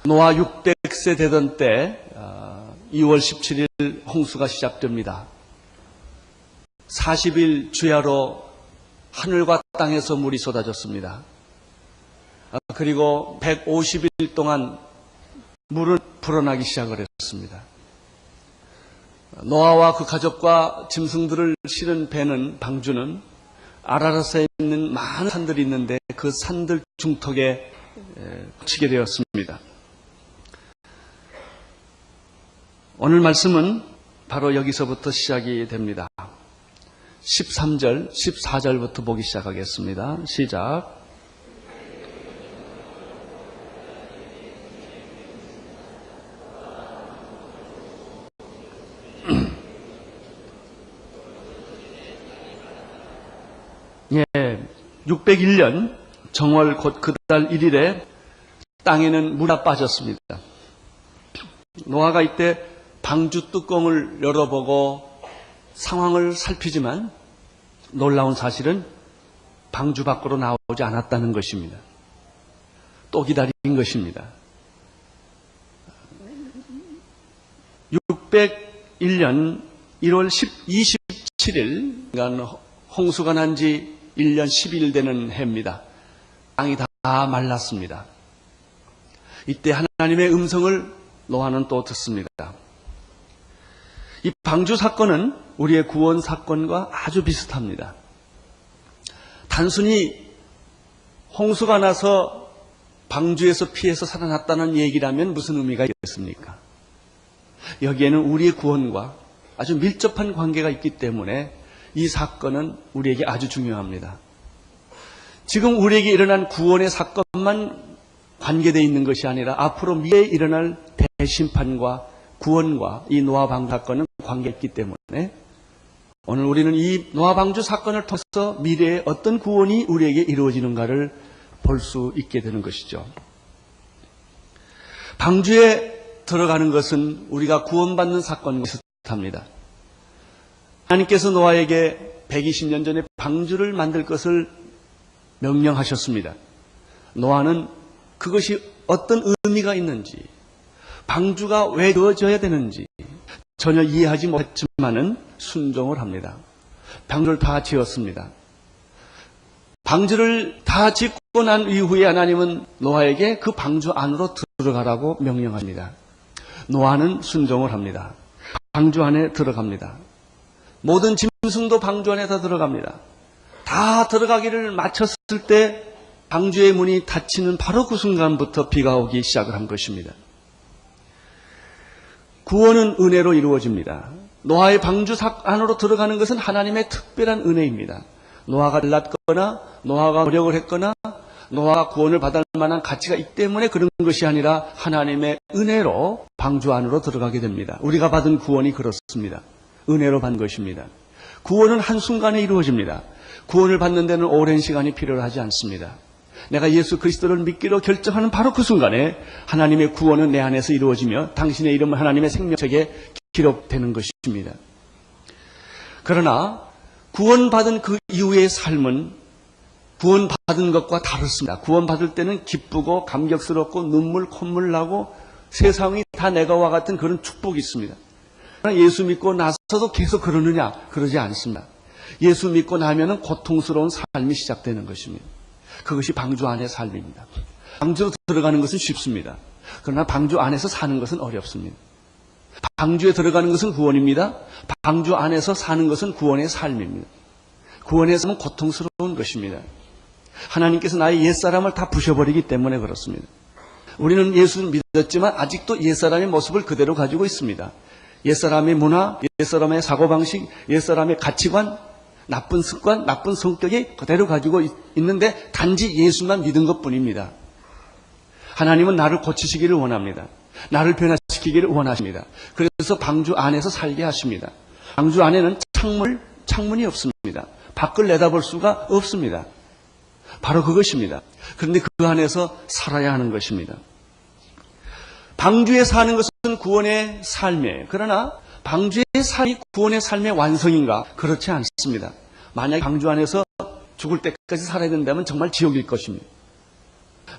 노아 600세 되던 때 2월 17일 홍수가 시작됩니다. 40일 주야로 하늘과 땅에서 물이 쏟아졌습니다. 그리고 150일 동안 물은 불어나기 시작을 했습니다. 노아와 그 가족과 짐승들을 실은 배는, 방주는 아라랏에 있는 많은 산들이 있는데 그 산들 중턱에 치게 되었습니다. 오늘 말씀은 바로 여기서부터 시작이 됩니다. 13절, 14절부터 보기 시작하겠습니다. 시작. 예, 601년 정월 곧 그달 1일에 땅에는 물이 빠졌습니다. 노아가 이때 방주 뚜껑을 열어보고 상황을 살피지만 놀라운 사실은 방주 밖으로 나오지 않았다는 것입니다. 또 기다린 것입니다. 601년 1월 27일, 그러니까 홍수가 난 지 1년 10일 되는 해입니다. 땅이 다 말랐습니다. 이때 하나님의 음성을 노아는 또 듣습니다. 이 방주 사건은 우리의 구원 사건과 아주 비슷합니다. 단순히 홍수가 나서 방주에서 피해서 살아났다는 얘기라면 무슨 의미가 있겠습니까? 여기에는 우리의 구원과 아주 밀접한 관계가 있기 때문에 이 사건은 우리에게 아주 중요합니다. 지금 우리에게 일어난 구원의 사건만 관계되어 있는 것이 아니라 앞으로 미래에 일어날 대심판과 구원과 이 노아 방주 사건은 관계있기 때문에 오늘 우리는 이 노아 방주 사건을 통해서 미래에 어떤 구원이 우리에게 이루어지는가를 볼 수 있게 되는 것이죠. 방주에 들어가는 것은 우리가 구원받는 사건과 비슷합니다. 하나님께서 노아에게 120년 전에 방주를 만들 것을 명령하셨습니다. 노아는 그것이 어떤 의미가 있는지, 방주가 왜 지어져야 되는지 전혀 이해하지 못했지만은 순종을 합니다. 방주를 다 지었습니다. 방주를 다 짓고 난 이후에 하나님은 노아에게 그 방주 안으로 들어가라고 명령합니다. 노아는 순종을 합니다. 방주 안에 들어갑니다. 모든 짐승도 방주 안에 다 들어갑니다. 다 들어가기를 마쳤을 때 방주의 문이 닫히는 바로 그 순간부터 비가 오기 시작을 한 것입니다. 구원은 은혜로 이루어집니다. 노아의 방주 안으로 들어가는 것은 하나님의 특별한 은혜입니다. 노아가 잘났거나 노아가 노력을 했거나 노아가 구원을 받을 만한 가치가 있기 때문에 그런 것이 아니라 하나님의 은혜로 방주 안으로 들어가게 됩니다. 우리가 받은 구원이 그렇습니다. 은혜로 받은 것입니다. 구원은 한순간에 이루어집니다. 구원을 받는 데는 오랜 시간이 필요하지 않습니다. 내가 예수 그리스도를 믿기로 결정하는 바로 그 순간에 하나님의 구원은 내 안에서 이루어지며 당신의 이름은 하나님의 생명책에 기록되는 것입니다. 그러나 구원받은 그 이후의 삶은 구원받은 것과 다릅니다. 구원받을 때는 기쁘고 감격스럽고 눈물 콧물 나고 세상이 다 내가와 같은 그런 축복이 있습니다. 그러나 예수 믿고 나서도 계속 그러느냐? 그러지 않습니다. 예수 믿고 나면은 고통스러운 삶이 시작되는 것입니다. 그것이 방주 안의 삶입니다. 방주로 들어가는 것은 쉽습니다. 그러나 방주 안에서 사는 것은 어렵습니다. 방주에 들어가는 것은 구원입니다. 방주 안에서 사는 것은 구원의 삶입니다. 구원의 삶은 고통스러운 것입니다. 하나님께서 나의 옛사람을 다 부셔버리기 때문에 그렇습니다. 우리는 예수를 믿었지만 아직도 옛사람의 모습을 그대로 가지고 있습니다. 옛사람의 문화, 옛사람의 사고방식, 옛사람의 가치관, 나쁜 습관, 나쁜 성격이 그대로 가지고 있는데 단지 예수만 믿은 것뿐입니다. 하나님은 나를 고치시기를 원합니다. 나를 변화시키기를 원하십니다. 그래서 방주 안에서 살게 하십니다. 방주 안에는 창문이 없습니다. 밖을 내다볼 수가 없습니다. 바로 그것입니다. 그런데 그 안에서 살아야 하는 것입니다. 방주에 사는 것은 구원의 삶이에요. 그러나 방주의 삶이 구원의 삶의 완성인가? 그렇지 않습니다. 만약 방주 안에서 죽을 때까지 살아야 된다면 정말 지옥일 것입니다.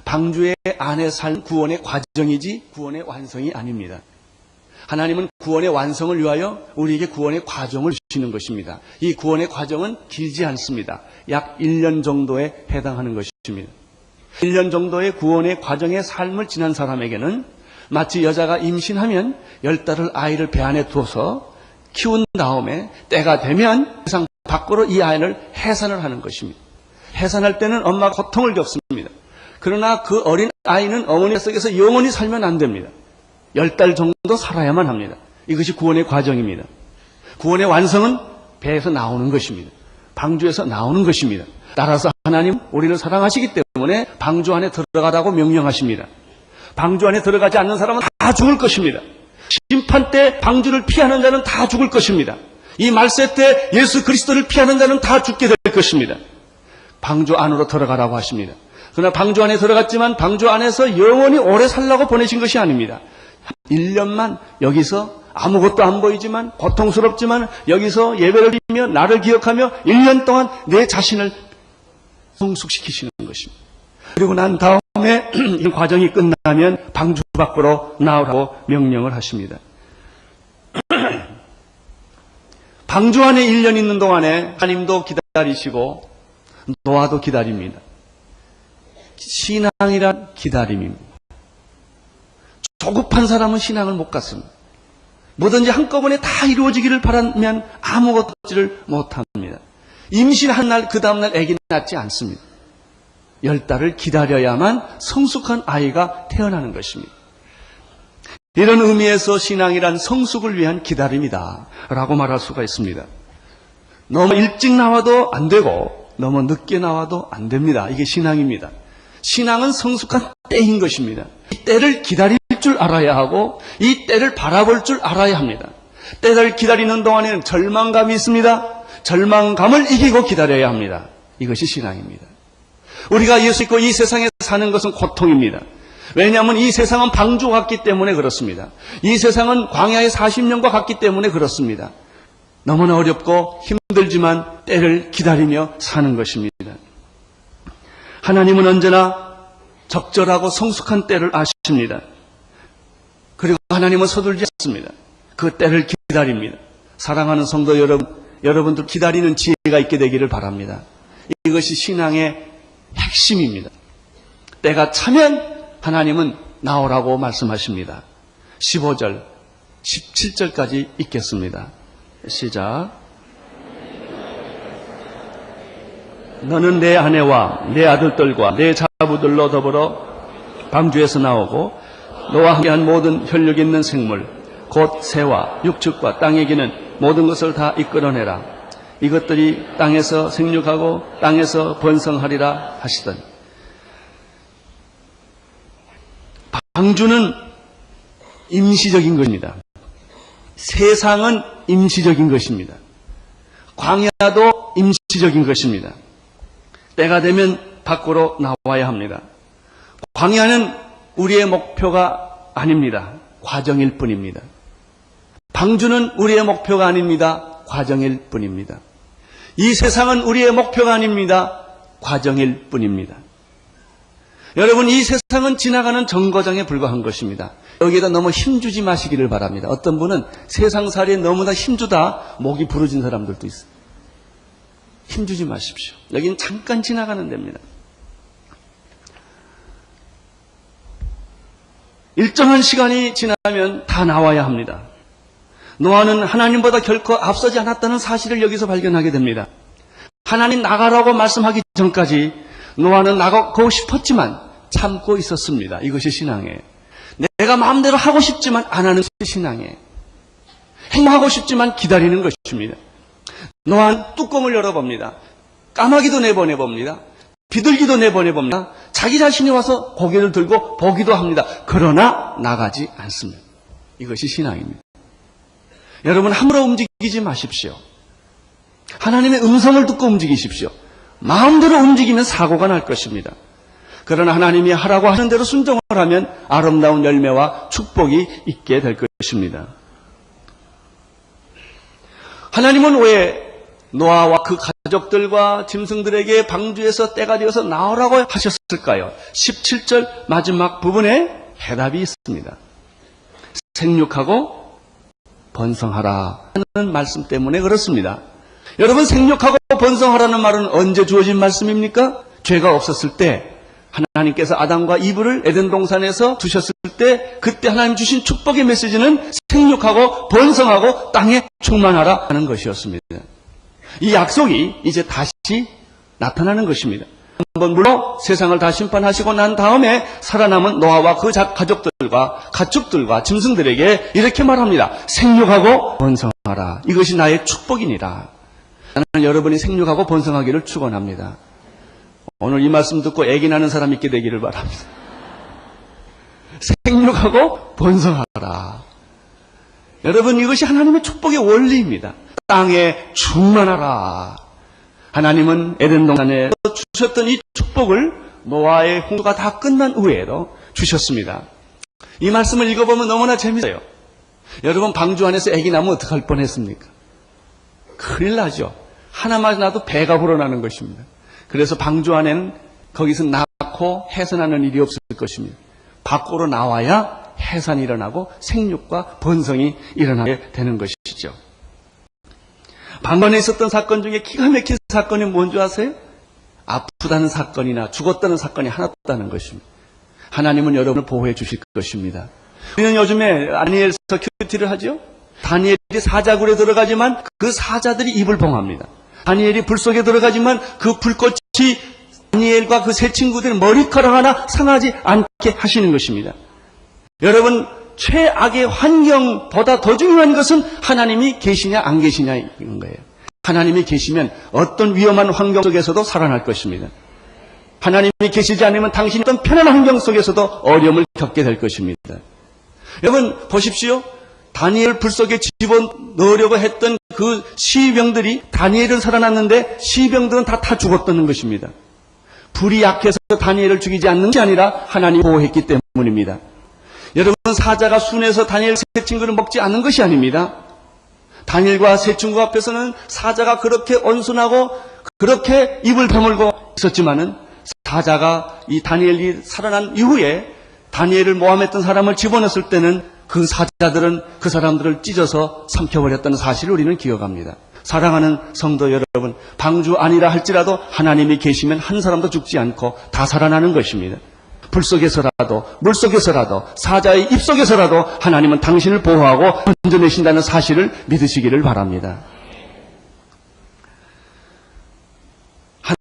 방주의 안에 살 구원의 과정이지 구원의 완성이 아닙니다. 하나님은 구원의 완성을 위하여 우리에게 구원의 과정을 주시는 것입니다. 이 구원의 과정은 길지 않습니다. 약 1년 정도에 해당하는 것입니다. 1년 정도의 구원의 과정의 삶을 지난 사람에게는 마치 여자가 임신하면 10달을 아이를 배 안에 두어서 키운 다음에 때가 되면 세상 밖으로 이 아이를 해산을 하는 것입니다. 해산할 때는 엄마가 고통을 겪습니다. 그러나 그 어린 아이는 어머니 속에서 영원히 살면 안 됩니다. 10달 정도 살아야만 합니다. 이것이 구원의 과정입니다. 구원의 완성은 배에서 나오는 것입니다. 방주에서 나오는 것입니다. 따라서 하나님 우리를 사랑하시기 때문에 방주 안에 들어가라고 명령하십니다. 방주 안에 들어가지 않는 사람은 다 죽을 것입니다. 심판 때 방주를 피하는 자는 다 죽을 것입니다. 이 말세 때 예수 그리스도를 피하는 자는 다 죽게 될 것입니다. 방주 안으로 들어가라고 하십니다. 그러나 방주 안에 들어갔지만 방주 안에서 영원히 오래 살라고 보내신 것이 아닙니다. 1년만 여기서 아무것도 안 보이지만 고통스럽지만 여기서 예배를 드리며 나를 기억하며 1년 동안 내 자신을 성숙시키시는 것입니다. 그리고 난 다음에 이 과정이 끝나면 방주 밖으로 나오라고 명령을 하십니다. 방주 안에 1년 있는 동안에 하나님도 기다리시고 노아도 기다립니다. 신앙이란 기다림입니다. 조급한 사람은 신앙을 못 갖습니다. 뭐든지 한꺼번에 다 이루어지기를 바라면 아무것도 하지를 못합니다. 임신한 날 그 다음날 아기 낳지 않습니다. 10달을 기다려야만 성숙한 아이가 태어나는 것입니다. 이런 의미에서 신앙이란 성숙을 위한 기다림이다 라고 말할 수가 있습니다. 너무 일찍 나와도 안 되고 너무 늦게 나와도 안 됩니다. 이게 신앙입니다. 신앙은 성숙한 때인 것입니다. 이 때를 기다릴 줄 알아야 하고 이 때를 바라볼 줄 알아야 합니다. 때를 기다리는 동안에는 절망감이 있습니다. 절망감을 이기고 기다려야 합니다. 이것이 신앙입니다. 우리가 예수 믿고 이 세상에 사는 것은 고통입니다. 왜냐하면 이 세상은 방주와 같기 때문에 그렇습니다. 이 세상은 광야의 40년과 같기 때문에 그렇습니다. 너무나 어렵고 힘들지만 때를 기다리며 사는 것입니다. 하나님은 언제나 적절하고 성숙한 때를 아십니다. 그리고 하나님은 서둘지 않습니다. 그 때를 기다립니다. 사랑하는 성도 여러분들 기다리는 지혜가 있게 되기를 바랍니다. 이것이 신앙의 핵심입니다. 때가 차면 하나님은 나오라고 말씀하십니다. 15절, 17절까지 읽겠습니다. 시작. 너는 내 아내와 내 아들들과 내 자부들로 더불어 방주에서 나오고 너와 함께한 모든 혈육 있는 생물 곧 새와 육축과 땅에 기는 모든 것을 다 이끌어내라. 이것들이 땅에서 생육하고 땅에서 번성하리라 하시더니. 방주는 임시적인 것입니다. 세상은 임시적인 것입니다. 광야도 임시적인 것입니다. 때가 되면 밖으로 나와야 합니다. 광야는 우리의 목표가 아닙니다. 과정일 뿐입니다. 방주는 우리의 목표가 아닙니다. 과정일 뿐입니다. 이 세상은 우리의 목표가 아닙니다. 과정일 뿐입니다. 여러분, 이 세상은 지나가는 정거장에 불과한 것입니다. 여기에다 너무 힘주지 마시기를 바랍니다. 어떤 분은 세상살이에 너무나 힘주다 목이 부러진 사람들도 있어요. 힘주지 마십시오. 여기는 잠깐 지나가는 데입니다. 일정한 시간이 지나면 다 나와야 합니다. 노아는 하나님보다 결코 앞서지 않았다는 사실을 여기서 발견하게 됩니다. 하나님 나가라고 말씀하기 전까지 노아는 나가고 싶었지만 참고 있었습니다. 이것이 신앙이에요. 내가 마음대로 하고 싶지만 안 하는 것이 신앙이에요. 행동하고 싶지만 기다리는 것입니다. 노아는 뚜껑을 열어봅니다. 까마귀도 내보내봅니다. 비둘기도 내보내봅니다. 자기 자신이 와서 고개를 들고 보기도 합니다. 그러나 나가지 않습니다. 이것이 신앙입니다. 여러분, 함부로 움직이지 마십시오. 하나님의 음성을 듣고 움직이십시오. 마음대로 움직이면 사고가 날 것입니다. 그러나 하나님이 하라고 하는 대로 순종을 하면 아름다운 열매와 축복이 있게 될 것입니다. 하나님은 왜 노아와 그 가족들과 짐승들에게 방주에서 때가 되어서 나오라고 하셨을까요? 17절 마지막 부분에 해답이 있습니다. 생육하고 번성하라 하는 말씀 때문에 그렇습니다. 여러분, 생육하고 번성하라는 말은 언제 주어진 말씀입니까? 죄가 없었을 때 하나님께서 아담과 이브를 에덴 동산에서 두셨을 때 그때 하나님 주신 축복의 메시지는 생육하고 번성하고 땅에 충만하라 하는 것이었습니다. 이 약속이 이제 다시 나타나는 것입니다. 한번 물론 세상을 다 심판하시고 난 다음에 살아남은 노아와 그 가족들과 가축들과 짐승들에게 이렇게 말합니다. 생육하고 번성하라. 이것이 나의 축복이니라. 나는 여러분이 생육하고 번성하기를 축원합니다. 오늘 이 말씀 듣고 애기 낳는 사람 있게 되기를 바랍니다. 생육하고 번성하라. 여러분, 이것이 하나님의 축복의 원리입니다. 땅에 충만하라. 하나님은 에덴 동산에 주셨던 이 축복을 노아의 홍수가 다 끝난 후에도 주셨습니다. 이 말씀을 읽어보면 너무나 재밌어요. 여러분, 방주 안에서 애기 나면 어떡할 뻔했습니까? 큰일 나죠. 하나만 나도 배가 불어나는 것입니다. 그래서 방주 안에는 거기서 낳고 해산하는 일이 없을 것입니다. 밖으로 나와야 해산이 일어나고 생육과 번성이 일어나게 되는 것이죠. 방언에 있었던 사건 중에 기가 막힌 사건이 뭔지 아세요? 아프다는 사건이나 죽었다는 사건이 하나도 없다는 것입니다. 하나님은 여러분을 보호해 주실 것입니다. 우리는 요즘에 다니엘 서큐리티를 하죠. 다니엘이 사자굴에 들어가지만 그 사자들이 입을 봉합니다. 다니엘이 불 속에 들어가지만 그 불꽃이 다니엘과 그 세 친구들의 머리카락 하나 상하지 않게 하시는 것입니다. 여러분, 최악의 환경보다 더 중요한 것은 하나님이 계시냐 안 계시냐인 거예요. 하나님이 계시면 어떤 위험한 환경 속에서도 살아날 것입니다. 하나님이 계시지 않으면 당신이 어떤 편안한 환경 속에서도 어려움을 겪게 될 것입니다. 여러분 보십시오. 다니엘 불 속에 집어넣으려고 했던 그 시병들이 다니엘은 살아났는데 시병들은 다 죽었다는 것입니다. 불이 약해서 다니엘을 죽이지 않는 게 아니라 하나님이 보호했기 때문입니다. 여러분, 사자가 순해서 다니엘 세 친구를 먹지 않는 것이 아닙니다. 다니엘과 세 친구 앞에서는 사자가 그렇게 온순하고 그렇게 입을 다물고 있었지만은 사자가 이 다니엘이 살아난 이후에 다니엘을 모함했던 사람을 집어넣었을 때는 그 사자들은 그 사람들을 찢어서 삼켜버렸다는 사실을 우리는 기억합니다. 사랑하는 성도 여러분, 방주 아니라 할지라도 하나님이 계시면 한 사람도 죽지 않고 다 살아나는 것입니다. 불 속에서라도 물 속에서라도 사자의 입 속에서라도 하나님은 당신을 보호하고 건져내신다는 사실을 믿으시기를 바랍니다.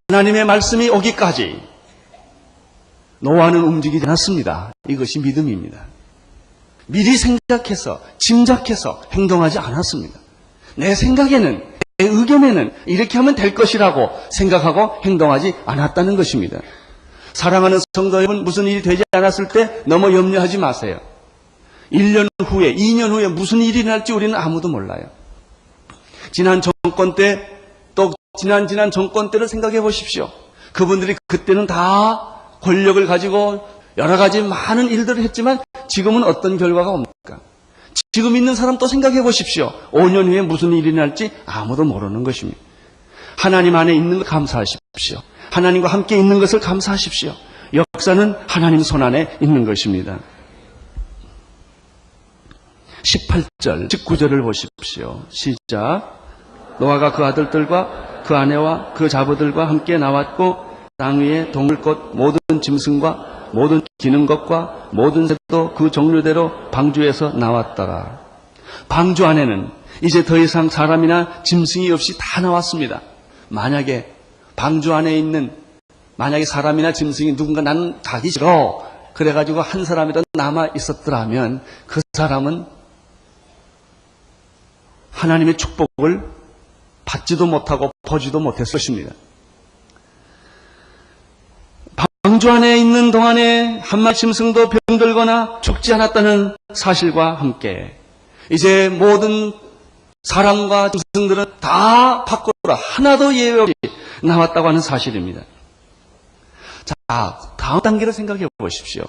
하나님의 말씀이 오기까지 노아는 움직이지 않았습니다. 이것이 믿음입니다. 미리 생각해서 짐작해서 행동하지 않았습니다. 내 생각에는 내 의견에는 이렇게 하면 될 것이라고 생각하고 행동하지 않았다는 것입니다. 사랑하는 성도 여러분, 무슨 일이 되지 않았을 때 너무 염려하지 마세요. 1년 후에 2년 후에 무슨 일이 날지 우리는 아무도 몰라요. 지난 정권 때 또 지난 정권 때를 생각해 보십시오. 그분들이 그때는 다 권력을 가지고 여러 가지 많은 일들을 했지만 지금은 어떤 결과가 옵니까? 지금 있는 사람 또 생각해 보십시오. 5년 후에 무슨 일이 날지 아무도 모르는 것입니다. 하나님 안에 있는 걸 감사하십시오. 하나님과 함께 있는 것을 감사하십시오. 역사는 하나님 손 안에 있는 것입니다. 18절, 19절을 보십시오. 시작. 노아가 그 아들들과 그 아내와 그 자부들과 함께 나왔고 땅 위에 동물꽃 모든 짐승과 모든 기는 것과 모든 새도 그 종류대로 방주에서 나왔더라. 방주 안에는 이제 더 이상 사람이나 짐승이 없이 다 나왔습니다. 만약에 방주 안에 있는 만약에 사람이나 짐승이 누군가 나는 가기 싫어 그래가지고 한 사람이라도 남아 있었더라면 그 사람은 하나님의 축복을 받지도 못하고 보지도 못했을 것입니다. 방주 안에 있는 동안에 한 마리 짐승도 병들거나 죽지 않았다는 사실과 함께 이제 모든 사람과 짐승들은 다 밖으로 하나도 예외 없이 나왔다고 하는 사실입니다. 자, 다음 단계를 생각해 보십시오.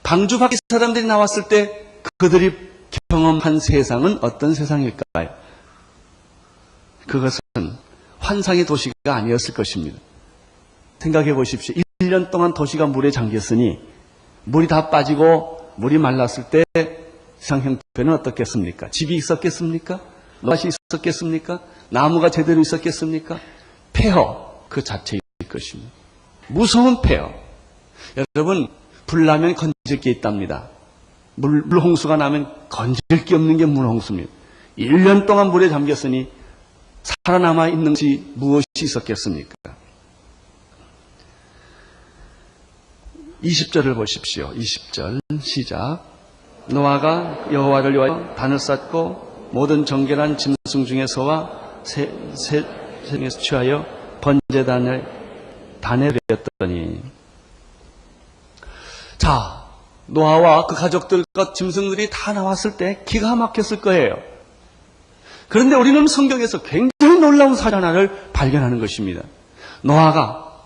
방주 밖에 사람들이 나왔을 때 그들이 경험한 세상은 어떤 세상일까요? 그것은 환상의 도시가 아니었을 것입니다. 생각해 보십시오. 1년 동안 도시가 물에 잠겼으니 물이 다 빠지고 물이 말랐을 때 세상 형편은 어떻겠습니까? 집이 있었겠습니까? 밭이 있었겠습니까? 나무가 제대로 있었겠습니까? 폐허 그 자체일 것입니다. 무서운 폐허. 여러분, 불 나면 건질 게 있답니다. 물홍수가 나면 건질 게 없는 게 물홍수입니다. 1년 동안 물에 잠겼으니 살아남아 있는 것이 무엇이 있었겠습니까? 20절을 보십시오. 20절 시작. 노아가 여호와를 위하여 단을 쌓고 모든 정결한 짐승 중에서와 새 중에서 취하여 번제단에 드렸더니. 자, 노아와 그 가족들과 짐승들이 다 나왔을 때 기가 막혔을 거예요. 그런데 우리는 성경에서 굉장히 놀라운 사실 하나를 발견하는 것입니다. 노아가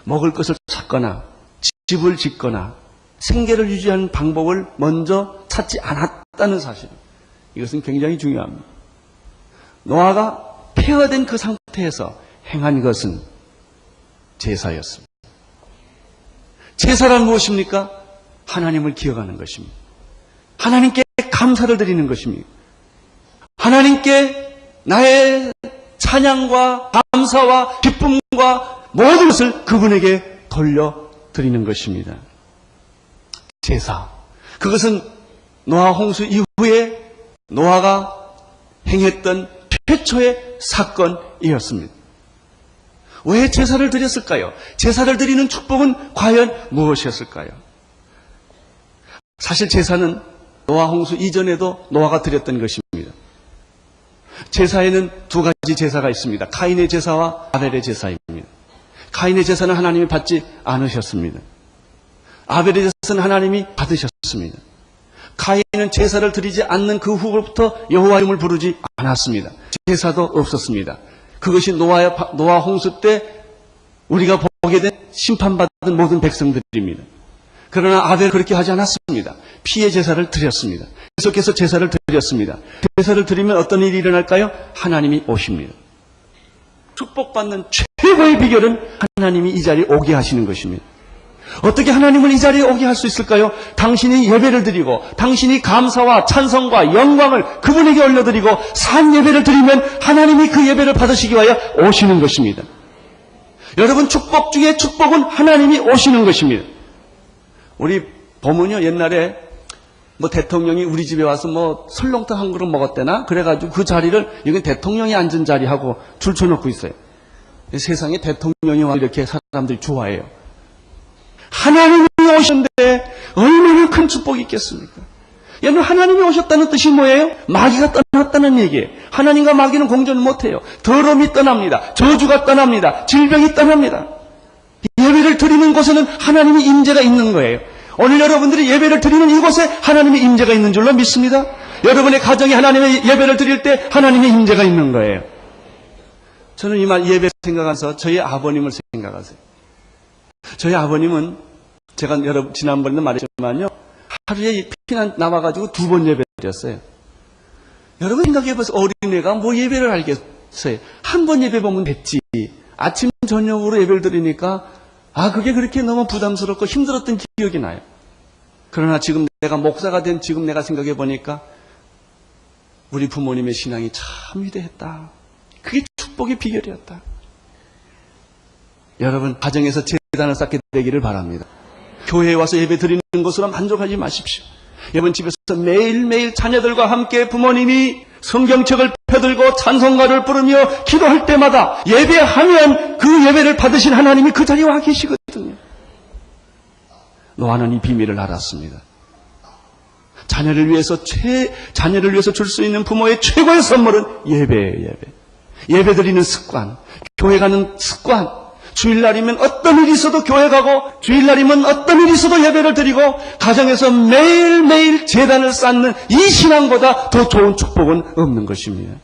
먹을 것을 찾거나 집을 짓거나 생계를 유지하는 방법을 먼저 찾지 않았다는 사실. 이것은 굉장히 중요합니다. 노아가 폐허된 그 상태에서 행한 것은 제사였습니다. 제사란 무엇입니까? 하나님을 기억하는 것입니다. 하나님께 감사를 드리는 것입니다. 하나님께 나의 찬양과 감사와 기쁨과 모든 것을 그분에게 돌려드리는 것입니다. 제사. 그것은 노아 홍수 이후에 노아가 행했던 최초의 사건이었습니다. 왜 제사를 드렸을까요? 제사를 드리는 축복은 과연 무엇이었을까요? 사실 제사는 노아 홍수 이전에도 노아가 드렸던 것입니다. 제사에는 두 가지 제사가 있습니다. 가인의 제사와 아벨의 제사입니다. 가인의 제사는 하나님이 받지 않으셨습니다. 아벨의 제사는 하나님이 받으셨습니다. 가인은 제사를 드리지 않는 그 후부터 여호와 이름을 부르지 않았습니다. 제사도 없었습니다. 그것이 노아 홍수 때 우리가 보게 된 심판받은 모든 백성들입니다. 그러나 아벨은 그렇게 하지 않았습니다. 피의 제사를 드렸습니다. 계속해서 제사를 드렸습니다. 제사를 드리면 어떤 일이 일어날까요? 하나님이 오십니다. 축복받는 최고의 비결은 하나님이 이 자리에 오게 하시는 것입니다. 어떻게 하나님을 이 자리에 오게 할 수 있을까요? 당신이 예배를 드리고 당신이 감사와 찬성과 영광을 그분에게 올려드리고 산 예배를 드리면 하나님이 그 예배를 받으시기 위하여 오시는 것입니다. 여러분, 축복 중에 축복은 하나님이 오시는 것입니다. 우리 보면요, 옛날에 대통령이 우리 집에 와서 설렁탕 한 그릇 먹었대나 그래가지고 그 자리를 여기 대통령이 앉은 자리하고 줄쳐놓고 있어요. 세상에 대통령이 와 이렇게 사람들이 좋아해요. 하나님이 오셨는데 얼마나 큰 축복이 있겠습니까? 여러분, 하나님이 오셨다는 뜻이 뭐예요? 마귀가 떠났다는 얘기예요. 하나님과 마귀는 공존을 못해요. 더러움이 떠납니다. 저주가 떠납니다. 질병이 떠납니다. 예배를 드리는 곳에는 하나님의 임재가 있는 거예요. 오늘 여러분들이 예배를 드리는 이곳에 하나님의 임재가 있는 줄로 믿습니다. 여러분의 가정에 하나님의 예배를 드릴 때 하나님의 임재가 있는 거예요. 저는 이 말 예배 생각하면서 저희 아버님을 생각하세요. 저희 아버님은 제가 지난번에도 말했지만요, 하루에 피난 나와가지고 2번 예배 드렸어요. 여러분 생각해보세요. 어린애가 예배를 알겠어요. 한 번 예배 보면 됐지. 아침 저녁으로 예배를 드리니까 그게 그렇게 너무 부담스럽고 힘들었던 기억이 나요. 그러나 지금 내가 목사가 된 지금 내가 생각해 보니까 우리 부모님의 신앙이 참 위대했다. 그게 축복의 비결이었다. 여러분, 가정에서 제단을 쌓게 되기를 바랍니다. 교회에 와서 예배 드리는 것으로 만족하지 마십시오. 여러분, 집에서 매일매일 자녀들과 함께 부모님이 성경책을 펴들고 찬송가를 부르며 기도할 때마다 예배하면 그 예배를 받으신 하나님이 그 자리에 와 계시거든요. 노아는 이 비밀을 알았습니다. 자녀를 위해서 줄 수 있는 부모의 최고의 선물은 예배예요. 예배 드리는 습관, 교회 가는 습관. 주일날이면 어떤 일이 있어도 교회 가고 주일날이면 어떤 일이 있어도 예배를 드리고 가정에서 매일매일 제단을 쌓는 이 신앙보다 더 좋은 축복은 없는 것입니다.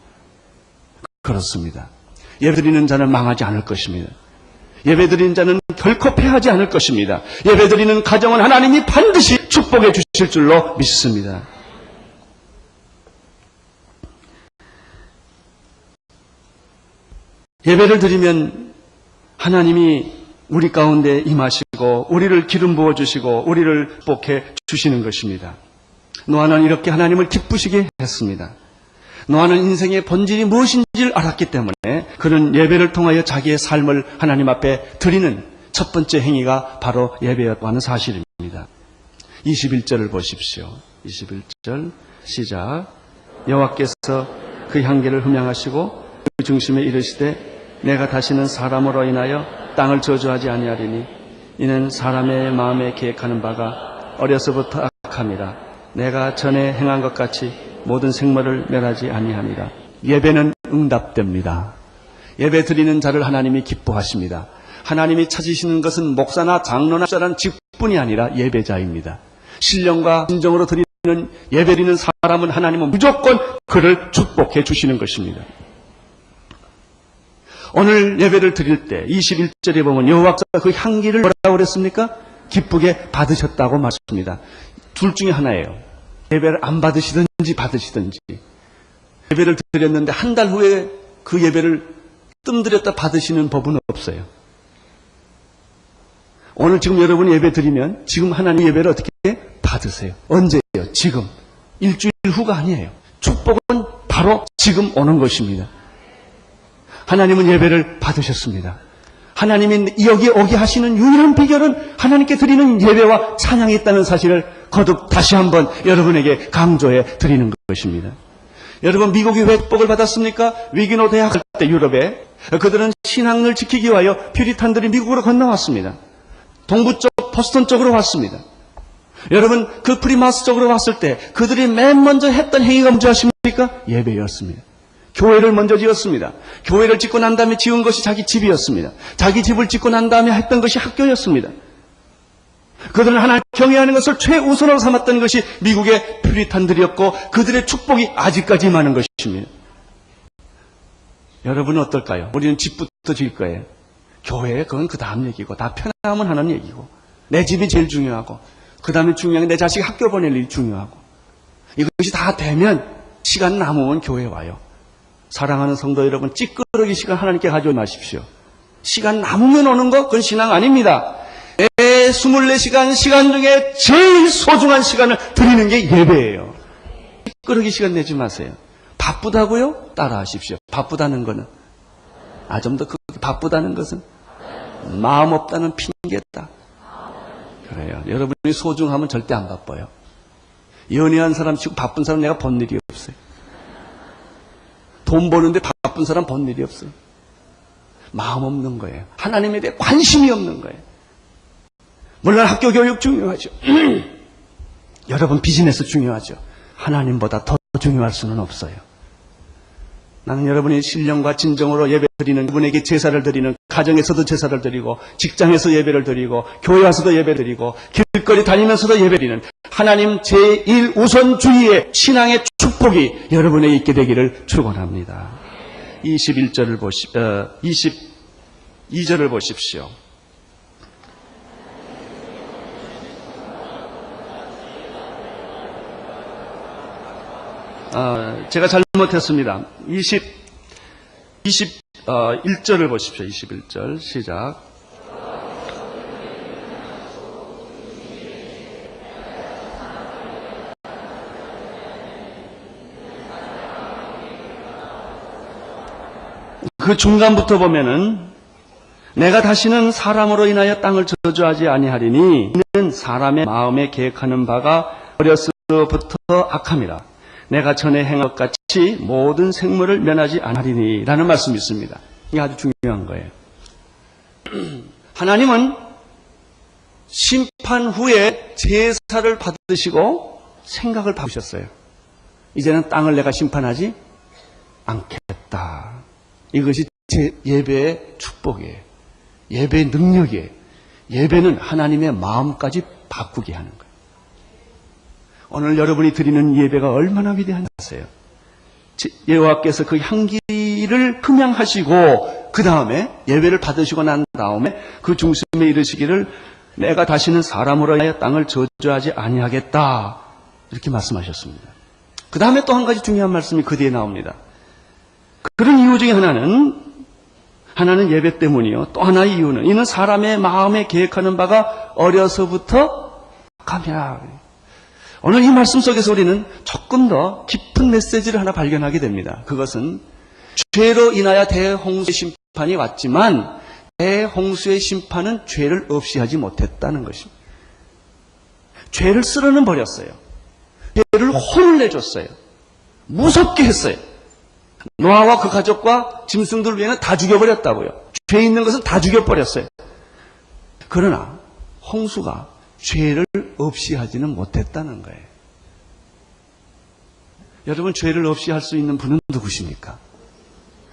그렇습니다. 예배 드리는 자는 망하지 않을 것입니다. 예배 드리는 자는 결코 패하지 않을 것입니다. 예배 드리는 가정은 하나님이 반드시 축복해 주실 줄로 믿습니다. 예배를 드리면 하나님이 우리 가운데 임하시고 우리를 기름 부어주시고 우리를 축복해 주시는 것입니다. 노아는 이렇게 하나님을 기쁘시게 했습니다. 노아는 인생의 본질이 무엇인지를 알았기 때문에 그는 예배를 통하여 자기의 삶을 하나님 앞에 드리는 첫 번째 행위가 바로 예배였다는 사실입니다. 21절을 보십시오. 21절 시작. 여호와께서 그 향기를 흠양하시고 그 중심에 이르시되 내가 다시는 사람으로 인하여 땅을 저주하지 아니하리니 이는 사람의 마음에 계획하는 바가 어려서부터 악함이라. 내가 전에 행한 것 같이 모든 생물을 멸하지 아니함이라. 예배는 응답됩니다. 예배 드리는 자를 하나님이 기뻐하십니다. 하나님이 찾으시는 것은 목사나 장로나 자란 직분이 아니라 예배자입니다. 신령과 진정으로 드리는 예배 드리는 사람은 하나님은 무조건 그를 축복해 주시는 것입니다. 오늘 예배를 드릴 때 21절에 보면 여호와께서 그 향기를 뭐라고 그랬습니까? 기쁘게 받으셨다고 말씀합니다. 둘 중에 하나예요. 예배를 안 받으시든지 받으시든지. 예배를 드렸는데 한 달 후에 그 예배를 뜸들였다 받으시는 법은 없어요. 오늘 지금 여러분이 예배 드리면 지금 하나님 예배를 어떻게 받으세요? 언제요? 지금. 일주일 후가 아니에요. 축복은 바로 지금 오는 것입니다. 하나님은 예배를 받으셨습니다. 하나님이 여기에 오게 하시는 유일한 비결은 하나님께 드리는 예배와 찬양이 있다는 사실을 거듭 다시 한번 여러분에게 강조해 드리는 것입니다. 여러분 미국이 왜 축복을 받았습니까? 위기노 대학 할 때 유럽에 그들은 신앙을 지키기 위하여 퓨리탄들이 미국으로 건너왔습니다. 동부 쪽 보스턴 쪽으로 왔습니다. 여러분 그 프리마스 쪽으로 왔을 때 그들이 맨 먼저 했던 행위가 뭔지 아십니까? 예배였습니다. 교회를 먼저 지었습니다. 교회를 짓고 난 다음에 지은 것이 자기 집이었습니다. 자기 집을 짓고 난 다음에 했던 것이 학교였습니다. 그들은 하나님 경외하는 것을 최우선으로 삼았던 것이 미국의 퓨리탄들이었고 그들의 축복이 아직까지 임하는 것입니다. 여러분은 어떨까요? 우리는 집부터 지을 거예요. 교회 그건 그 다음 얘기고 다 편하면 하는 얘기고 내 집이 제일 중요하고 그 다음에 중요한 게 내 자식 학교 보낼 일이 중요하고 이것이 다 되면 시간 남으면 교회 와요. 사랑하는 성도 여러분, 찌끄러기 시간 하나님께 가져오지 마십시오. 시간 남으면 오는 거 그건 신앙 아닙니다. 내 24시간 시간 중에 제일 소중한 시간을 드리는 게 예배예요. 찌끄러기 시간 내지 마세요. 바쁘다고요? 따라하십시오. 바쁘다는 거는 좀 더 바쁘다는 것은 마음 없다는 핑계다. 그래요. 여러분이 소중하면 절대 안 바빠요. 연애한 사람 치고 바쁜 사람 내가 본 일이 없어요. 돈 버는데 바쁜 사람 본 일이 없어요. 마음 없는 거예요. 하나님에 대해 관심이 없는 거예요. 물론 학교 교육 중요하죠. 여러분 비즈니스 중요하죠. 하나님보다 더 중요할 수는 없어요. 나는 여러분이 신령과 진정으로 예배 드리는 그분에게 제사를 드리는 가정에서도 제사를 드리고 직장에서 예배를 드리고 교회 와서도 예배 드리고 길거리 다니면서도 예배 드리는 하나님 제1우선주의의 신앙의 축복이 여러분에게 있게 되기를 축원합니다. 22절을 보십시오. 제가 잘못했습니다. 21절을 보십시오. 21절 시작. 그 중간부터 보면은 내가 다시는 사람으로 인하여 땅을 저주하지 아니하리니 이는 사람의 마음에 계획하는 바가 어려서부터 악함이라. 내가 전에 행한 것 같이 모든 생물을 면하지 않으리니 라는 말씀이 있습니다. 이게 아주 중요한 거예요. 하나님은 심판 후에 제사를 받으시고 생각을 바꾸셨어요. 이제는 땅을 내가 심판하지 않겠다. 이것이 제 예배의 축복이에요. 예배의 능력이에요. 예배는 하나님의 마음까지 바꾸게 하는 거예요. 오늘 여러분이 드리는 예배가 얼마나 위대한지 아세요? 여호와께서 그 향기를 흠양하시고 그 다음에 예배를 받으시고 난 다음에 그 중심에 이르시기를 내가 다시는 사람으로 하여 땅을 저주하지 아니하겠다 이렇게 말씀하셨습니다. 그 다음에 또 한 가지 중요한 말씀이 그 뒤에 나옵니다. 그런 이유 중에 하나는 하나는 예배 때문이요. 또 하나의 이유는 이는 사람의 마음에 계획하는 바가 어려서부터 악함이라. 오늘 이 말씀 속에서 우리는 조금 더 깊은 메시지를 하나 발견하게 됩니다. 그것은 죄로 인하여 대홍수의 심판이 왔지만 대홍수의 심판은 죄를 없이 하지 못했다는 것입니다. 죄를 쓸어는 버렸어요. 죄를 혼을 내줬어요. 무섭게 했어요. 노아와 그 가족과 짐승들 위에는 다 죽여버렸다고요. 죄 있는 것은 다 죽여버렸어요. 그러나 홍수가 죄를 없이 하지는 못했다는 거예요. 여러분, 죄를 없이 할 수 있는 분은 누구십니까?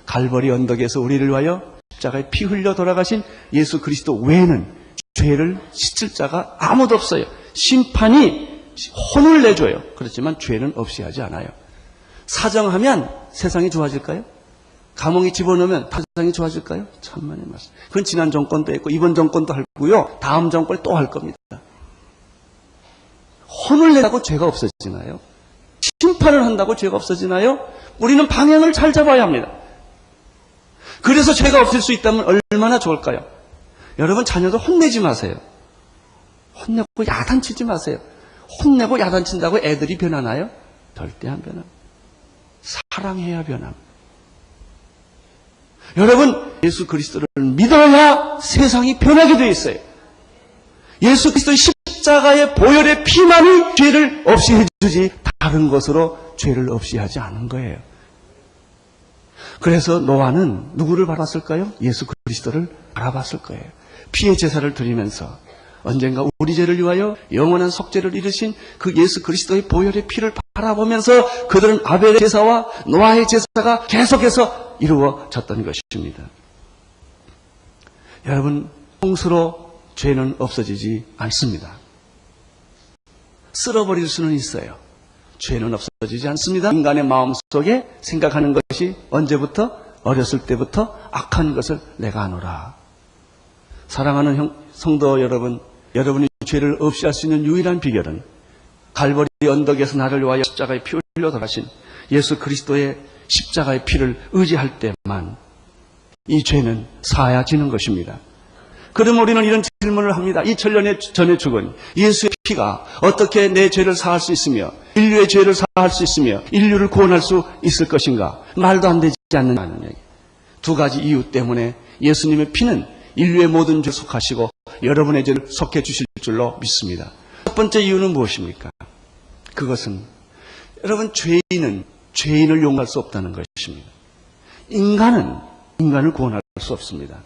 갈보리 언덕에서 우리를 위하여 십자가에 피 흘려 돌아가신 예수 그리스도 외에는 죄를 씻을 자가 아무도 없어요. 심판이 혼을 내줘요. 그렇지만 죄는 없이 하지 않아요. 사정하면 세상이 좋아질까요? 감옥에 집어넣으면 세상이 좋아질까요? 천만의 말씀. 그건 지난 정권도 했고 이번 정권도 할 거고요. 다음 정권 또 할 겁니다. 혼을 내다고 죄가 없어지나요? 심판을 한다고 죄가 없어지나요? 우리는 방향을 잘 잡아야 합니다. 그래서 죄가 없을 수 있다면 얼마나 좋을까요? 여러분, 자녀들 혼내지 마세요. 혼내고 야단치지 마세요. 혼내고 야단친다고 애들이 변하나요? 절대 안 변합니다. 사랑해야 변합니다. 여러분, 예수 그리스도를 믿어야 세상이 변하게 되어 있어요. 예수 그리스도의 십자가의 보혈의 피만이 죄를 없이 해주지 다른 것으로 죄를 없이 하지 않은 거예요. 그래서 노아는 누구를 바랐을까요? 예수 그리스도를 바라봤을 거예요. 피의 제사를 드리면서 언젠가 우리 죄를 위하여 영원한 속죄를 이루신 그 예수 그리스도의 보혈의 피를 바라보면서 그들은 아벨의 제사와 노아의 제사가 계속해서 이루어졌던 것입니다. 여러분, 홍수로 죄는 없어지지 않습니다. 쓸어버릴 수는 있어요. 죄는 없어지지 않습니다. 인간의 마음속에 생각하는 것이 언제부터? 어렸을 때부터 악한 것을 내가 하노라. 사랑하는 성도 여러분, 여러분이 죄를 없이 할 수 있는 유일한 비결은 갈보리 언덕에서 나를 위하여 십자가에 피 흘려 돌아가신 예수 그리스도의 십자가의 피를 의지할 때만 이 죄는 사야지는 것입니다. 그럼 우리는 이런 질문을 합니다. 2000년 전에 죽은 예수의 피가 어떻게 내 죄를 사할 수 있으며 인류의 죄를 사할 수 있으며 인류를 구원할 수 있을 것인가? 말도 안 되지 않는 얘기. 두 가지 이유 때문에 예수님의 피는 인류의 모든 죄를 속하시고 여러분의 죄를 속해 주실 줄로 믿습니다. 첫 번째 이유는 무엇입니까? 그것은 여러분, 죄인을 용서할 수 없다는 것입니다. 인간은 인간을 구원할 수 없습니다.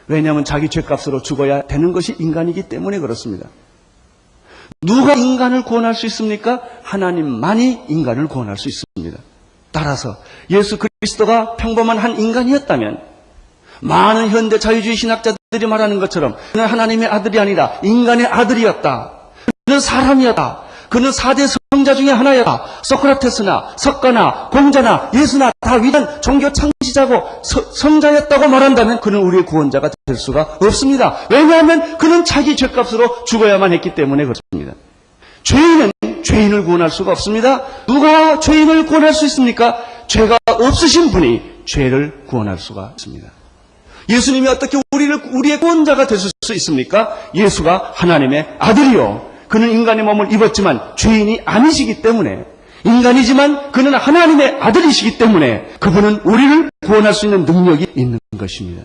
왜냐하면 자기 죄값으로 죽어야 되는 것이 인간이기 때문에 그렇습니다. 누가 인간을 구원할 수 있습니까? 하나님만이 인간을 구원할 수 있습니다. 따라서 예수 그리스도가 평범한 한 인간이었다면 많은 현대 자유주의 신학자들이 말하는 것처럼 그는 하나님의 아들이 아니라 인간의 아들이었다. 그는 사람이었다. 그는 4대 성자 중에 하나였다. 소크라테스나 석가나 공자나 예수나 다 위대한 종교 창시자고 성자였다고 말한다면 그는 우리의 구원자가 될 수가 없습니다. 왜냐하면 그는 자기 죄값으로 죽어야만 했기 때문에 그렇습니다. 죄인은 죄인을 구원할 수가 없습니다. 누가 죄인을 구원할 수 있습니까? 죄가 없으신 분이 죄를 구원할 수가 있습니다. 예수님이 어떻게 우리의 구원자가 되실 수 있습니까? 예수가 하나님의 아들이요. 그는 인간의 몸을 입었지만 죄인이 아니시기 때문에, 인간이지만 그는 하나님의 아들이시기 때문에 그분은 우리를 구원할 수 있는 능력이 있는 것입니다.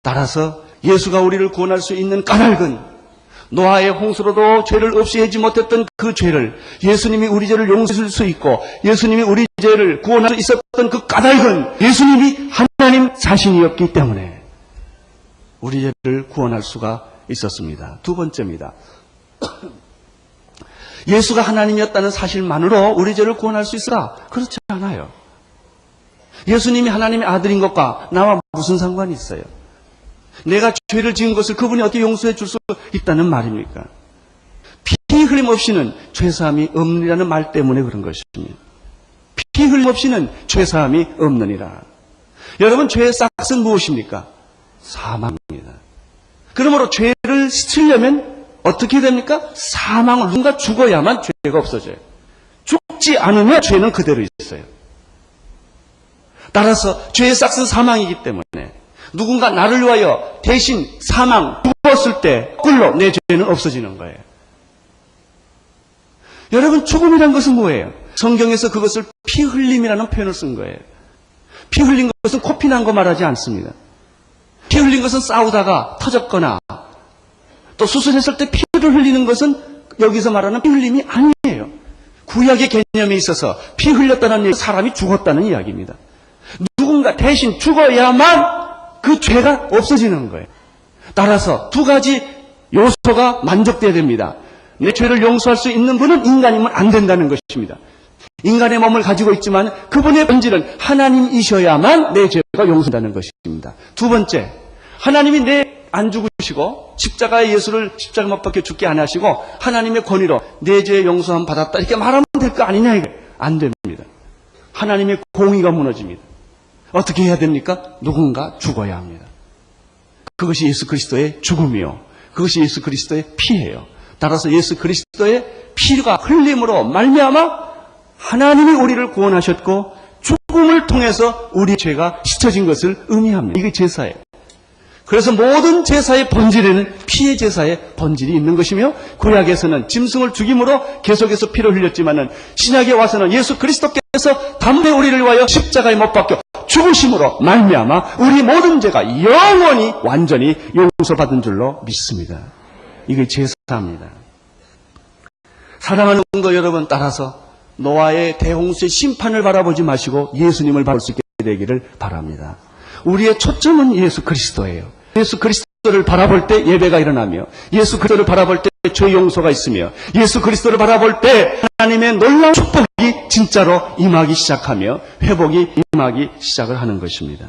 따라서 예수가 우리를 구원할 수 있는 까닭은 노아의 홍수로도 죄를 없이 하지 못했던 그 죄를 예수님이 우리 죄를 용서해 줄 수 있고 예수님이 우리 죄를 구원할 수 있었던 그 까닭은 예수님이 하나님 자신이었기 때문에 우리 죄를 구원할 수가 있었습니다. 두 번째입니다. 예수가 하나님이었다는 사실만으로 우리 죄를 구원할 수 있을까? 그렇지 않아요. 예수님이 하나님의 아들인 것과 나와 무슨 상관이 있어요? 내가 죄를 지은 것을 그분이 어떻게 용서해 줄 수 있다는 말입니까? 피 흘림 없이는 죄사함이 없느니라는 말 때문에 그런 것입니다. 피 흘림 없이는 죄사함이 없느니라. 여러분, 죄의 싹은 무엇입니까? 사망입니다. 그러므로 죄를 씻으려면 어떻게 됩니까? 사망을 누군가 죽어야만 죄가 없어져요. 죽지 않으면 죄는 그대로 있어요. 따라서 죄의 삭스는 사망이기 때문에 누군가 나를 위하여 대신 사망, 죽었을 때 꿀로 내 죄는 없어지는 거예요. 여러분, 죽음이란 것은 뭐예요? 성경에서 그것을 피 흘림이라는 표현을 쓴 거예요. 피 흘린 것은 코피 난 거 말하지 않습니다. 피 흘린 것은 싸우다가 터졌거나 또 수술했을 때 피를 흘리는 것은 여기서 말하는 피 흘림이 아니에요. 구약의 개념에 있어서 피 흘렸다는 얘기는 사람이 죽었다는 이야기입니다. 누군가 대신 죽어야만 그 죄가 없어지는 거예요. 따라서 두 가지 요소가 만족돼야 됩니다. 내 죄를 용서할 수 있는 분은 인간이면 안 된다는 것입니다. 인간의 몸을 가지고 있지만 그분의 본질은 하나님이셔야만 내 죄가 용서된다는 것입니다. 두 번째, 하나님이 내 안 죽으시고 십자가의 예수를 십자가 못 박혀 죽게 안 하시고 하나님의 권위로 내 죄 용서함 받았다 이렇게 말하면 될 거 아니냐, 이게 안 됩니다. 하나님의 공의가 무너집니다. 어떻게 해야 됩니까? 누군가 죽어야 합니다. 그것이 예수 그리스도의 죽음이요, 그것이 예수 그리스도의 피예요. 따라서 예수 그리스도의 피가 흘림으로 말미암아 하나님이 우리를 구원하셨고 죽음을 통해서 우리 죄가 씻어진 것을 의미합니다. 이게 제사예요. 그래서 모든 제사의 본질에는 피의 제사의 본질이 있는 것이며, 구약에서는 짐승을 죽임으로 계속해서 피를 흘렸지만은 신약에 와서는 예수 그리스도께서 담대 우리를 위하여 십자가에 못 박혀 죽으심으로 말미암아 우리 모든 죄가 영원히 완전히 용서받은 줄로 믿습니다. 이게 제사입니다. 사랑하는 성도 여러분, 따라서 노아의 대홍수의 심판을 바라보지 마시고 예수님을 바라볼 수 있게 되기를 바랍니다. 우리의 초점은 예수 그리스도예요. 예수 그리스도를 바라볼 때 예배가 일어나며, 예수 그리스도를 바라볼 때 죄 용서가 있으며, 예수 그리스도를 바라볼 때 하나님의 놀라운 축복이 진짜로 임하기 시작하며 회복이 임하기 시작을 하는 것입니다.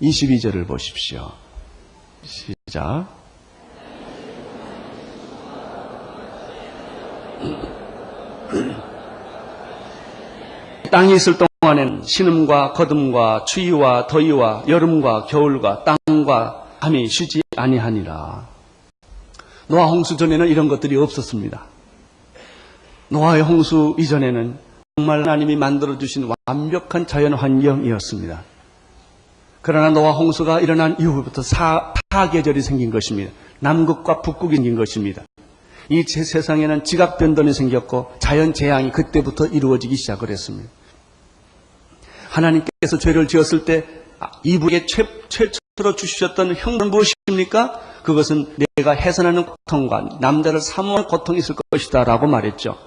22절을 보십시오. 시작. 땅이 있을 동안엔 신음과 거듭과 추위와 더위와 여름과 겨울과 땅과 밤이 쉬지 아니하니라. 노아 홍수 전에는 이런 것들이 없었습니다. 노아의 홍수 이전에는 정말 하나님이 만들어주신 완벽한 자연 환경이었습니다. 그러나 노아 홍수가 일어난 이후부터 사계절이 생긴 것입니다. 남극과 북극이 생긴 것입니다. 이 세상에는 지각 변동이 생겼고 자연 재앙이 그때부터 이루어지기 시작을 했습니다. 하나님께서 죄를 지었을 때 이브에게 최초로 주셨던 형벌은 무엇입니까? 그것은 내가 해산하는 고통과 남자를 사모하는 고통이 있을 것이다 라고 말했죠.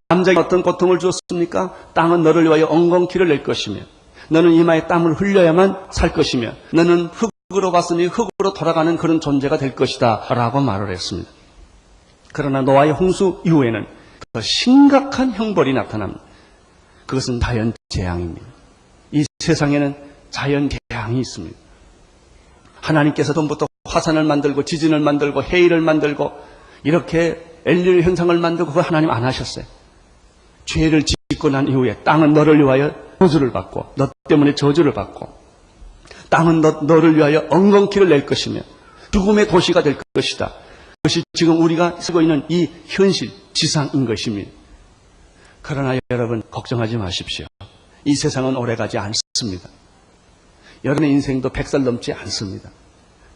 남자에게 어떤 고통을 주었습니까? 땅은 너를 위하여 엉겅퀴를 낼 것이며, 너는 이마에 땀을 흘려야만 살 것이며, 너는 흙으로 봤으니 흙으로 돌아가는 그런 존재가 될 것이다 라고 말을 했습니다. 그러나 노아의 홍수 이후에는 더 심각한 형벌이 나타납니다. 그것은 자연 재앙입니다. 이 세상에는 자연 재앙이 있습니다. 하나님께서 처음부터 화산을 만들고 지진을 만들고 해일을 만들고 이렇게 엘니뇨 현상을 만들고 그걸 하나님 안 하셨어요. 죄를 짓고 난 이후에 땅은 너를 위하여 저주를 받고, 너 때문에 저주를 받고, 땅은 너를 위하여 엉겅퀴를 낼 것이며 죽음의 도시가 될 것이다. 그것이 지금 우리가 쓰고 있는 이 현실 지상인 것입니다. 그러나 여러분, 걱정하지 마십시오. 이 세상은 오래가지 않습니다. 여러분의 인생도 100살 넘지 않습니다.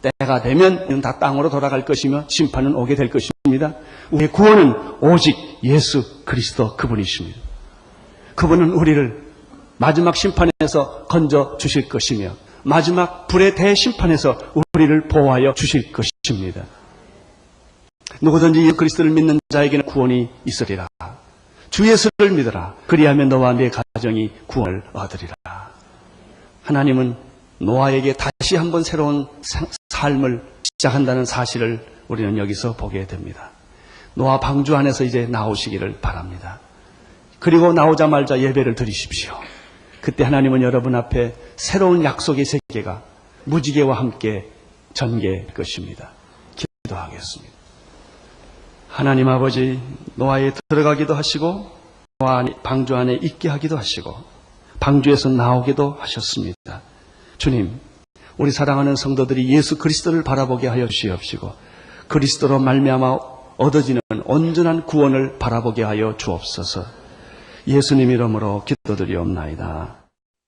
때가 되면 다 땅으로 돌아갈 것이며 심판은 오게 될 것입니다. 우리의 구원은 오직 예수 그리스도 그분이십니다. 그분은 우리를 마지막 심판에서 건져 주실 것이며 마지막 불의 대심판에서 우리를 보호하여 주실 것입니다. 누구든지 예수 그리스도를 믿는 자에게는 구원이 있으리라. 주 예수를 믿으라. 그리하면 너와 네 가정이 구원을 얻으리라. 하나님은 노아에게 다시 한번 새로운 삶을 시작한다는 사실을 우리는 여기서 보게 됩니다. 노아 방주 안에서 이제 나오시기를 바랍니다. 그리고 나오자마자 예배를 드리십시오. 그때 하나님은 여러분 앞에 새로운 약속의 세계가 무지개와 함께 전개할 것입니다. 기도하겠습니다. 하나님 아버지, 노아에 들어가기도 하시고 노아 방주 안에 있게 하기도 하시고 방주에서 나오기도 하셨습니다. 주님, 우리 사랑하는 성도들이 예수 그리스도를 바라보게 하여 주시옵시고 그리스도로 말미암아 얻어지는 온전한 구원을 바라보게 하여 주옵소서. 예수님 이름으로 기도드리옵나이다.